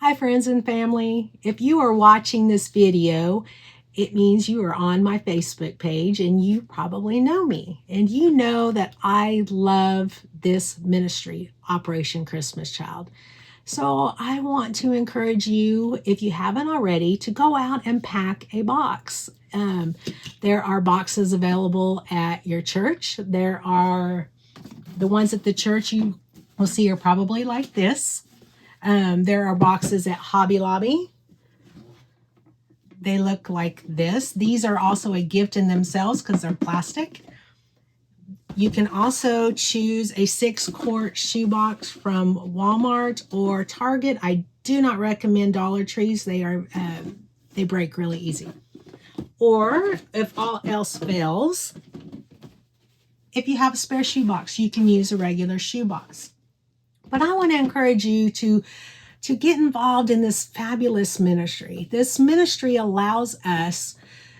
Hi friends and family. If you are watching this video, it means you are on my Facebook page and you probably know me. And you know that I love this ministry, Operation Christmas Child. So I want to encourage you, if you haven't already, to go out and pack a box. There are boxes available at your church. There are the ones at the church you will see are probably like this. There are boxes at Hobby Lobby. They look like this. These are also a gift in themselves because they're plastic. You can also choose a 6-quart shoebox from Walmart or Target. I do not recommend Dollar Trees. They break really easy. Or if all else fails, if you have a spare shoebox, you can use a regular shoebox. But I want to encourage you to get involved in this fabulous ministry. This ministry allows us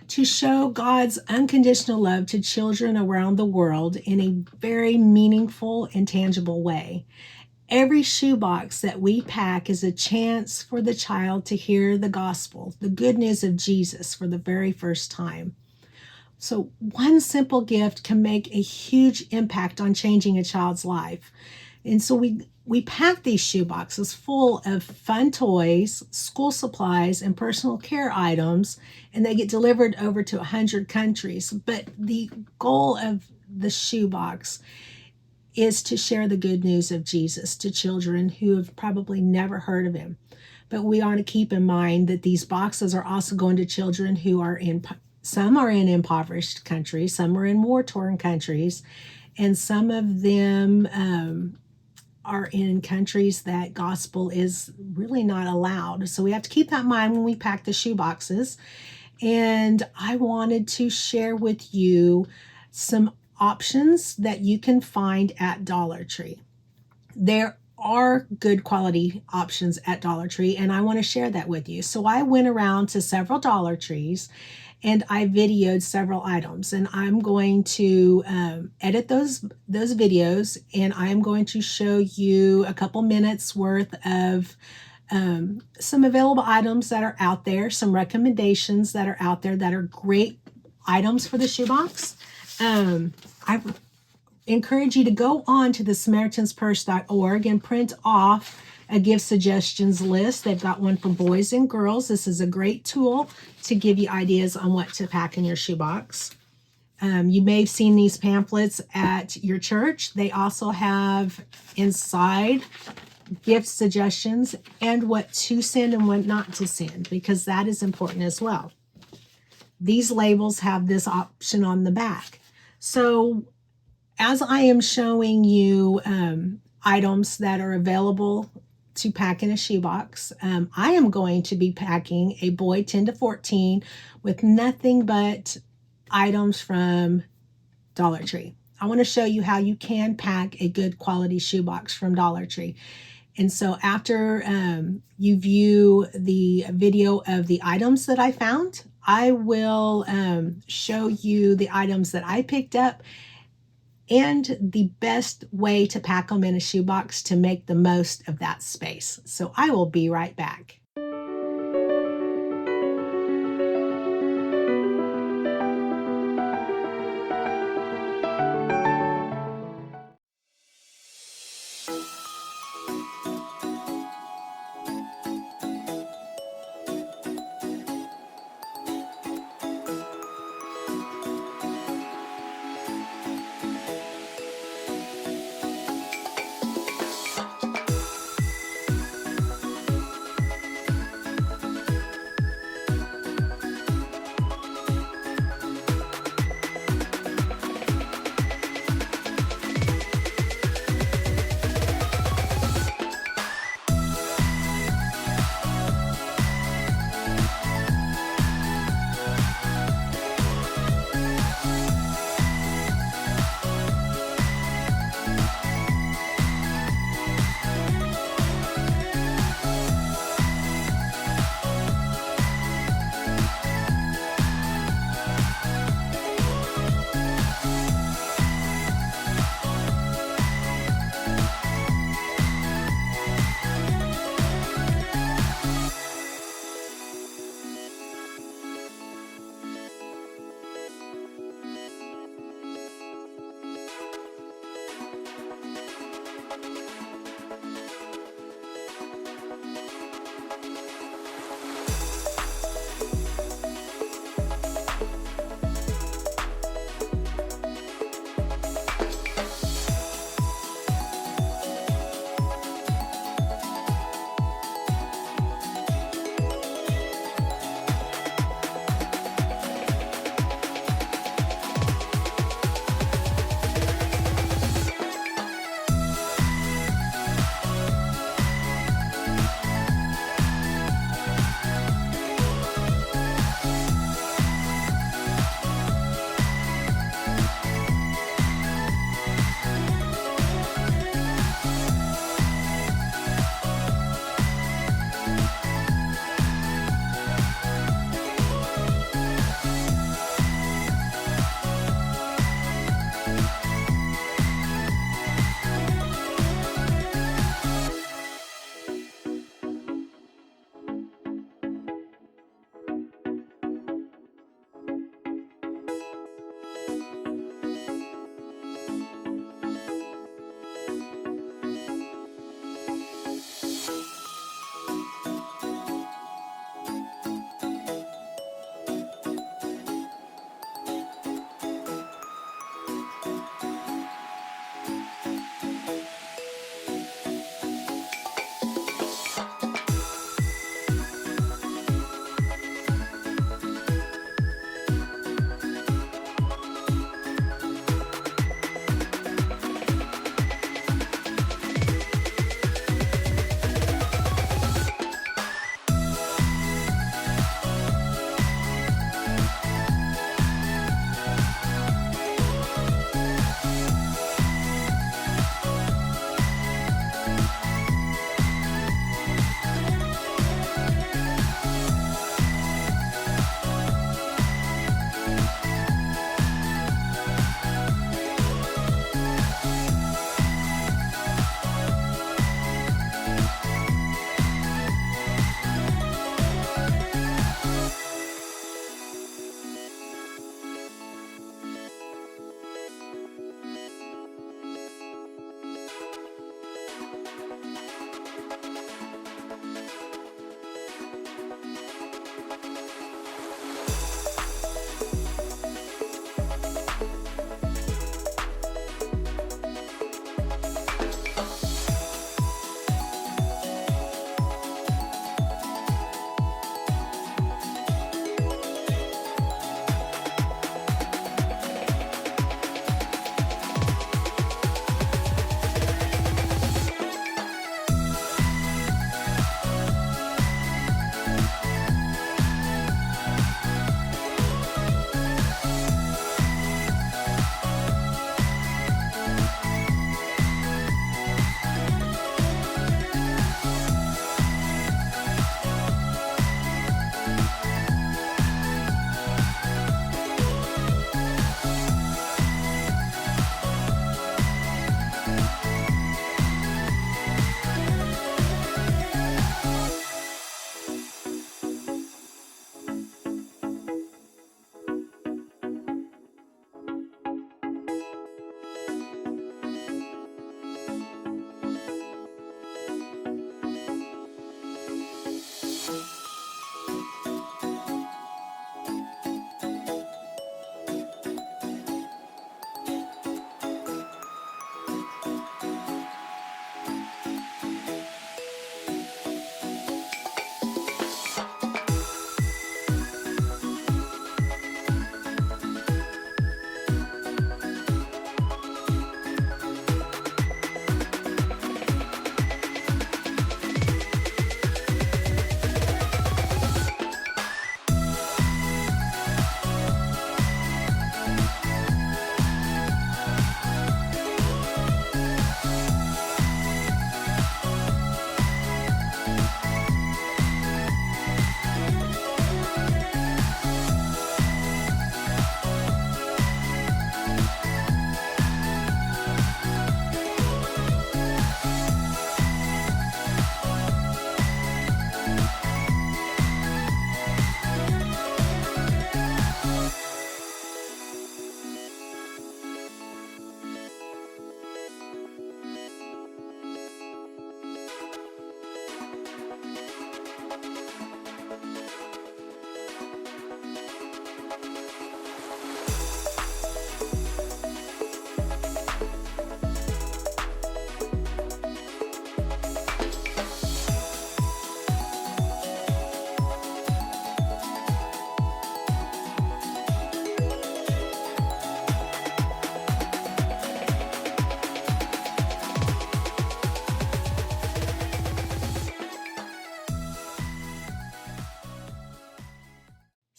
to show God's unconditional love to children around the world in a very meaningful and tangible way. Every shoebox that we pack is a chance for the child to hear the gospel, the good news of Jesus for the very first time. So one simple gift can make a huge impact on changing a child's life. And so we pack these shoe boxes full of fun toys, school supplies, and personal care items, and they get delivered over to 100 countries. But the goal of the shoe box is to share the good news of Jesus to children who have probably never heard of him. But we ought to keep in mind that these boxes are also going to children who are some are in impoverished countries, some are in war-torn countries, and some of them are in countries that gospel is really not allowed. So we have to keep that in mind when we pack the shoe boxes. And I wanted to share with you some options that you can find at Dollar Tree. There are good quality options at Dollar Tree, and I want to share that with you. So I went around to several Dollar Trees and I videoed several items, and I'm going to edit those videos, and I'm going to show you a couple minutes worth of some available items that are out there, some recommendations that are out there that are great items for the shoebox. I encourage you to go on to the SamaritansPurse.org and print off a gift suggestions list. They've got one for boys and girls. This is a great tool to give you ideas on what to pack in your shoebox. You may have seen these pamphlets at your church. They also have inside gift suggestions and what to send and what not to send, because that is important as well. These labels have this option on the back. So as I am showing you items that are available to pack in a shoebox, I am going to be packing a boy 10 to 14 with nothing but items from Dollar Tree. I want to show you how you can pack a good quality shoebox from Dollar Tree. And so after you view the video of the items that I found, I will show you the items that I picked up and the best way to pack them in a shoebox to make the most of that space. So I will be right back.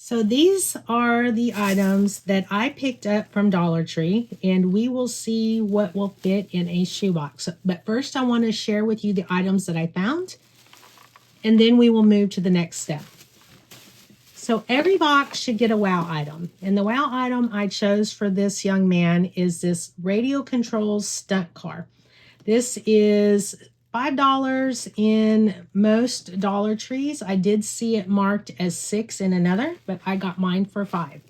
So these are the items that I picked up from Dollar Tree, and we will see what will fit in a shoebox. But first I want to share with you the items that I found, and then we will move to the next step. So every box should get a wow item. And the wow item I chose for this young man is this radio controls stunt car. This is $5 in most Dollar Trees. I did see it marked as 6 in another, but I got mine for 5.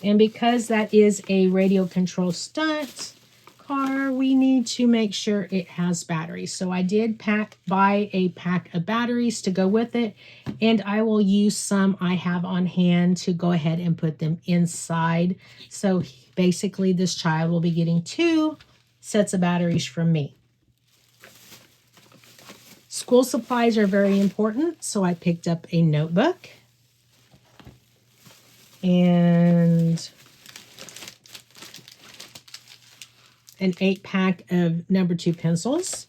And because that is a radio control stunt car, we need to make sure it has batteries. So I did buy a pack of batteries to go with it, and I will use some I have on hand to go ahead and put them inside. So basically this child will be getting 2 sets of batteries from me. School supplies are very important, so I picked up a notebook and an 8-pack of number 2 pencils.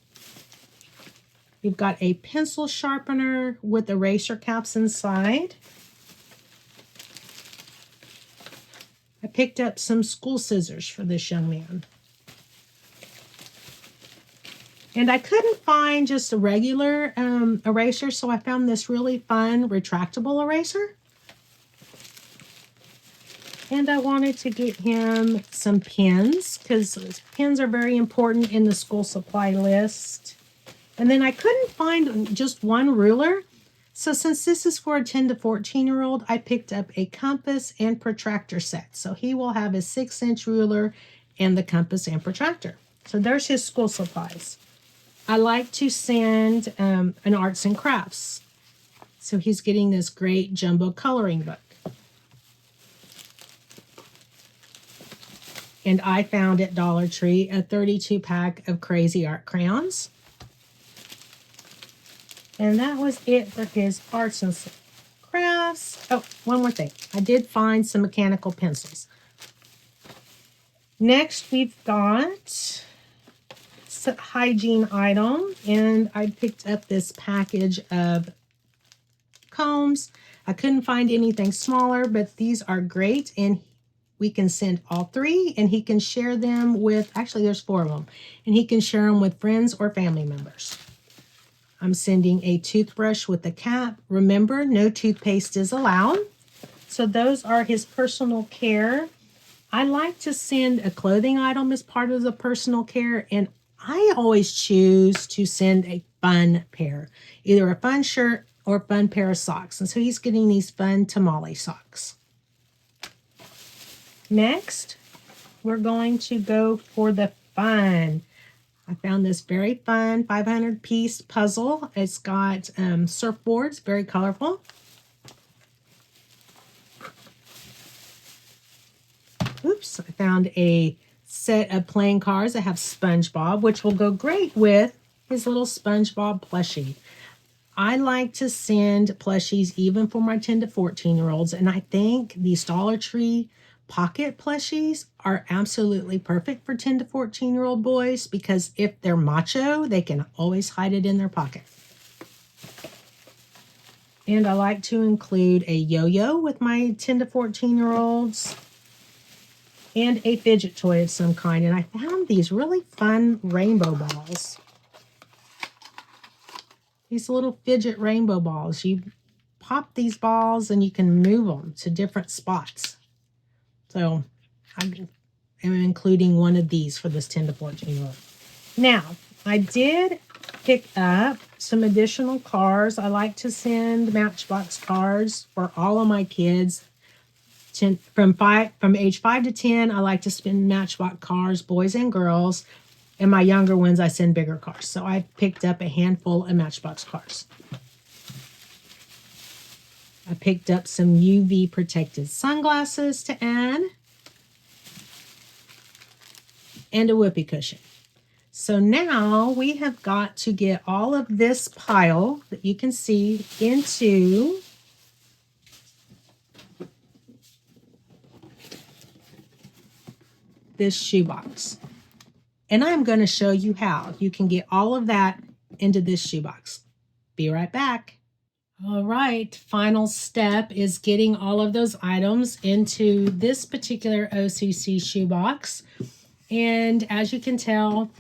We've got a pencil sharpener with eraser caps inside. I picked up some school scissors for this young man. And I couldn't find just a regular eraser, so I found this really fun retractable eraser. And I wanted to get him some pens, because pens are very important in the school supply list. And then I couldn't find just one ruler. So since this is for a 10 to 14-year-old, I picked up a compass and protractor set. So he will have a 6-inch ruler and the compass and protractor. So there's his school supplies. I like to send an arts and crafts. So he's getting this great jumbo coloring book. And I found at Dollar Tree a 32-pack of Crazy Art crayons. And that was it for his arts and crafts. Oh, one more thing. I did find some mechanical pencils. Next, we've got hygiene item, and I picked up this package of combs. I couldn't find anything smaller, but these are great, and we can send all 3, and he can share them with, actually there's 4 of them, and he can share them with friends or family members. I'm sending a toothbrush with a cap. Remember, no toothpaste is allowed. So those are his personal care. I like to send a clothing item as part of the personal care, and I always choose to send a fun pair, either a fun shirt or a fun pair of socks. And so he's getting these fun tamale socks. Next, we're going to go for the fun. I found this very fun 500-piece puzzle. It's got surfboards, very colorful. Oops, I found a set of playing cards that have SpongeBob, which will go great with his little SpongeBob plushie. I like to send plushies even for my 10 to 14-year-olds, and I think these Dollar Tree pocket plushies are absolutely perfect for 10 to 14-year-old boys, because if they're macho, they can always hide it in their pocket. And I like to include a yo-yo with my 10 to 14-year-olds and a fidget toy of some kind. And I found these really fun rainbow balls. These little fidget rainbow balls. You pop these balls and you can move them to different spots. So I am including one of these for this 10 to 14-year-old. Now, I did pick up some additional cards. I like to send Matchbox cards for all of my kids. From age 5 to 10, I like to send Matchbox cards, boys and girls. And my younger ones, I send bigger cards. So I picked up a handful of Matchbox cards. I picked up some UV protected sunglasses to add. And a whoopee cushion. So now we have got to get all of this pile that you can see into this shoebox. And I'm going to show you how you can get all of that into this shoebox. Be right back. All right, final step is getting all of those items into this particular OCC shoebox. And as you can tell,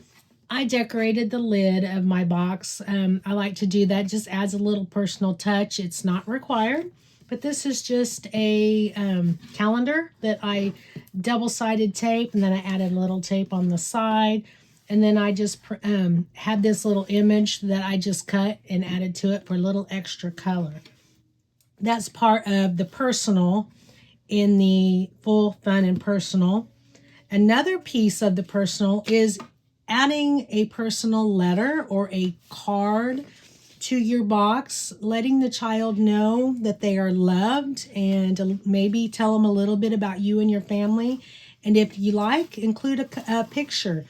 I decorated the lid of my box. I like to do that, just adds a little personal touch. It's not required, but this is just a calendar that I double-sided tape, and then I added a little tape on the side. And then I just had this little image that I just cut and added to it for a little extra color. That's part of the personal in the full, fun, and personal. Another piece of the personal is adding a personal letter or a card to your box, letting the child know that they are loved, and maybe tell them a little bit about you and your family. And if you like, include a picture.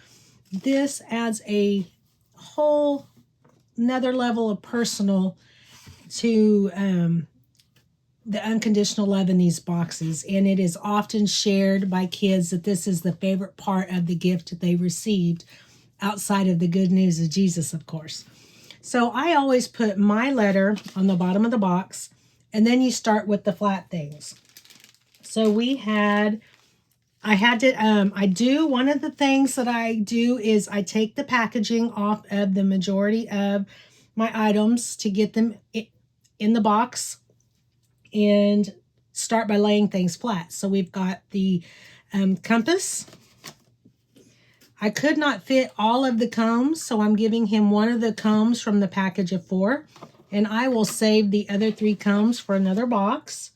This adds a whole another level of personal to the unconditional love in these boxes, and it is often shared by kids that this is the favorite part of the gift that they received, outside of the good news of Jesus, of course. So I always put my letter on the bottom of the box, and then you start with the flat things. So I do, one of the things that I do is I take the packaging off of the majority of my items to get them in the box and start by laying things flat. So we've got the compass. I could not fit all of the combs, so I'm giving him one of the combs from the package of 4, and I will save the other 3 combs for another box.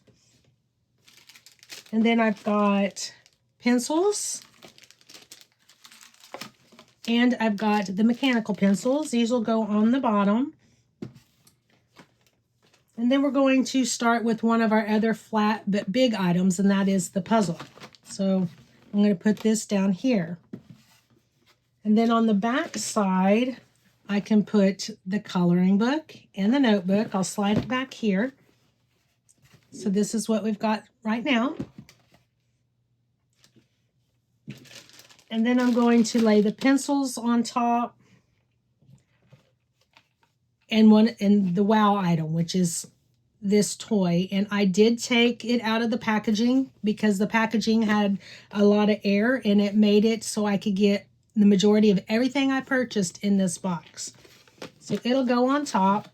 And then I've got pencils, and I've got the mechanical pencils. These will go on the bottom. And then we're going to start with one of our other flat but big items, and that is the puzzle. So I'm going to put this down here. And then on the back side, I can put the coloring book and the notebook. I'll slide it back here. So this is what we've got right now. And then I'm going to lay the pencils on top and the wow item, which is this toy. And I did take it out of the packaging because the packaging had a lot of air, and it made it so I could get the majority of everything I purchased in this box. So it'll go on top.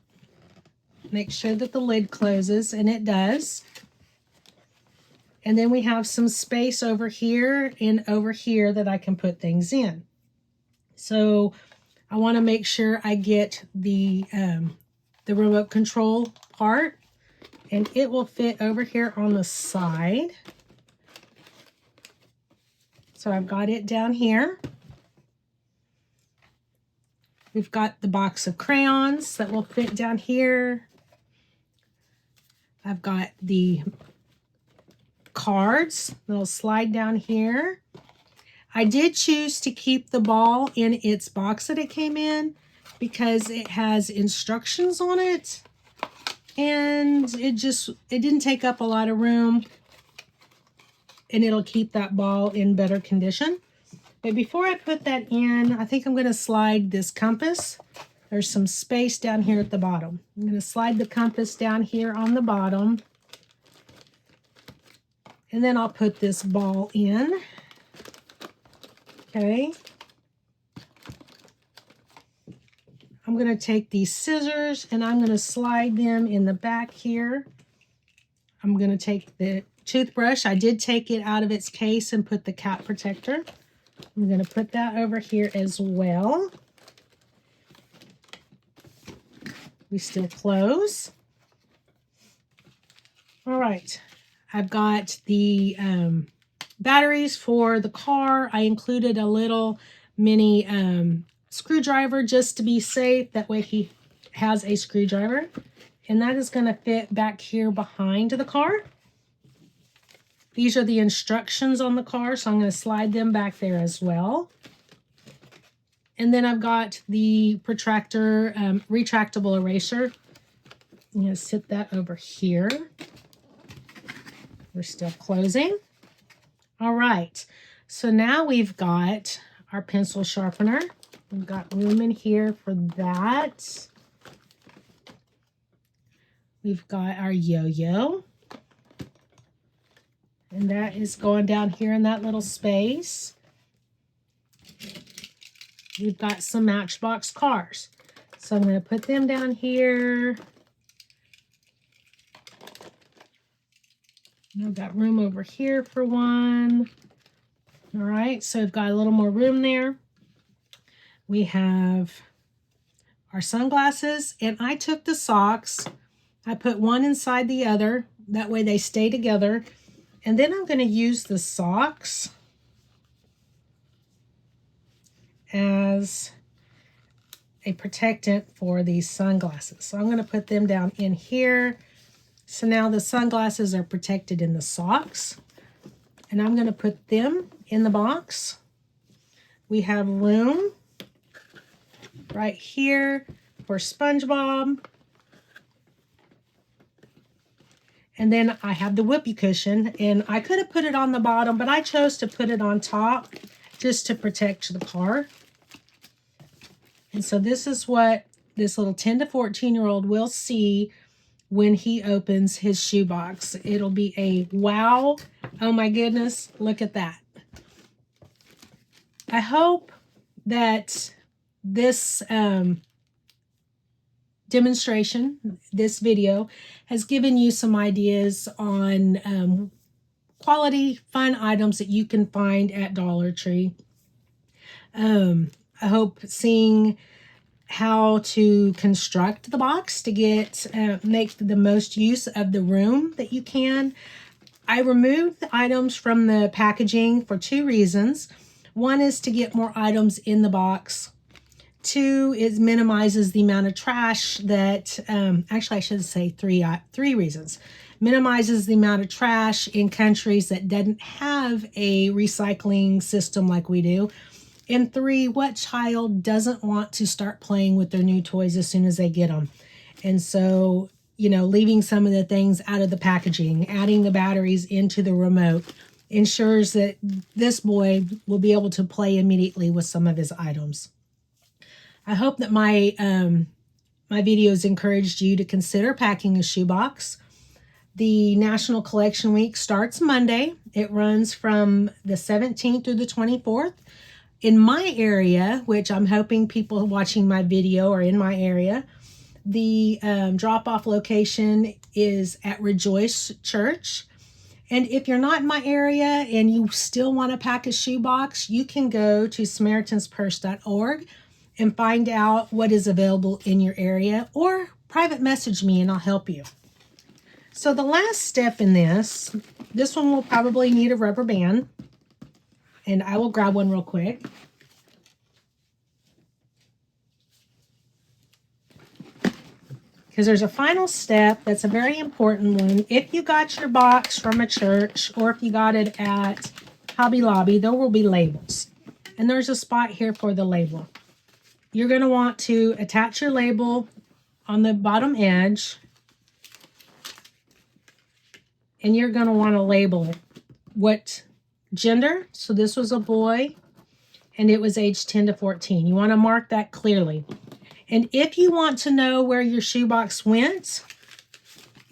Make sure that the lid closes, and it does. And then we have some space over here and over here that I can put things in. So I want to make sure I get the remote control part, and it will fit over here on the side. So I've got it down here. We've got the box of crayons that will fit down here. I've got the cards that'll slide down here. I did choose to keep the ball in its box that it came in because it has instructions on it, and it didn't take up a lot of room, and it'll keep that ball in better condition. But before I put that in, I think I'm going to slide this compass. There's some space down here at the bottom. I'm going to slide the compass down here on the bottom, and then I'll put this ball in. Okay. I'm going to take these scissors and I'm going to slide them in the back here. I'm going to take the toothbrush. I did take it out of its case and put the cap protector. I'm going to put that over here as well. We still close. All right. I've got the batteries for the car. I included a little mini screwdriver just to be safe. That way he has a screwdriver. And that is going to fit back here behind the car. These are the instructions on the car, so I'm going to slide them back there as well. And then I've got the protractor, retractable eraser. I'm going to sit that over here. We're still closing. All right, so now we've got our pencil sharpener. We've got room in here for that. We've got our yo-yo. And that is going down here in that little space. We've got some Matchbox cars. So I'm going to put them down here. And I've got room over here for one. All right, so we've got a little more room there. We have our sunglasses, and I took the socks. I put one inside the other. That way they stay together. And then I'm going to use the socks as a protectant for these sunglasses. So I'm going to put them down in here. So now the sunglasses are protected in the socks. And I'm going to put them in the box. We have room right here for SpongeBob. And then I have the whoopee cushion, and I could have put it on the bottom, but I chose to put it on top just to protect the car. And so this is what this little 10 to 14-year-old will see when he opens his shoebox. It'll be a wow. Oh my goodness, look at that. I hope that this demonstration, this video, has given you some ideas on quality, fun items that you can find at Dollar Tree. I hope seeing how to construct the box to get make the most use of the room that you can. I removed the items from the packaging for two reasons. One is to get more items in the box. Two, it minimizes the amount of trash that, actually I should say three reasons. Minimizes the amount of trash in countries that doesn't have a recycling system like we do. And three, what child doesn't want to start playing with their new toys as soon as they get them? And so, you know, leaving some of the things out of the packaging, adding the batteries into the remote, ensures that this boy will be able to play immediately with some of his items. I hope that my videos encouraged you to consider packing a shoebox. The National Collection Week starts Monday. It runs from the 17th through the 24th. In my area, which I'm hoping people watching my video are in my area, the drop-off location is at Rejoice Church. And if you're not in my area and you still want to pack a shoebox, you can go to SamaritansPurse.org and find out what is available in your area, or private message me and I'll help you. So the last step in this one will probably need a rubber band, and I will grab one real quick. Because there's a final step that's a very important one. If you got your box from a church or if you got it at Hobby Lobby, there will be labels. And there's a spot here for the label. You're going to want to attach your label on the bottom edge. And you're going to want to label it. What gender? So this was a boy, and it was age 10 to 14. You want to mark that clearly. And if you want to know where your shoebox went,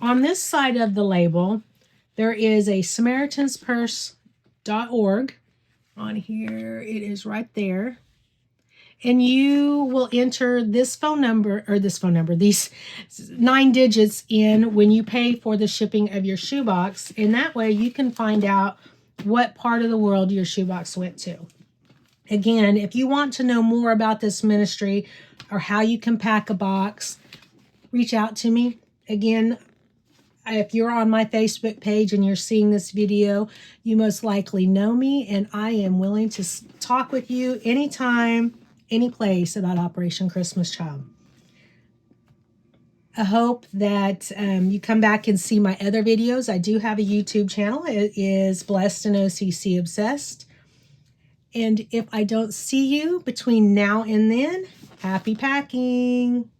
on this side of the label, there is a SamaritansPurse.org. On here, it is right there. And you will enter this phone number, these 9 digits in when you pay for the shipping of your shoebox. And that way you can find out what part of the world your shoebox went to. Again, if you want to know more about this ministry or how you can pack a box, reach out to me. Again, if you're on my Facebook page and you're seeing this video, you most likely know me, and I am willing to talk with you anytime, any place about Operation Christmas Child. I hope that you come back and see my other videos. I do have a YouTube channel. It is Blessed and OCC Obsessed. And if I don't see you between now and then, happy packing.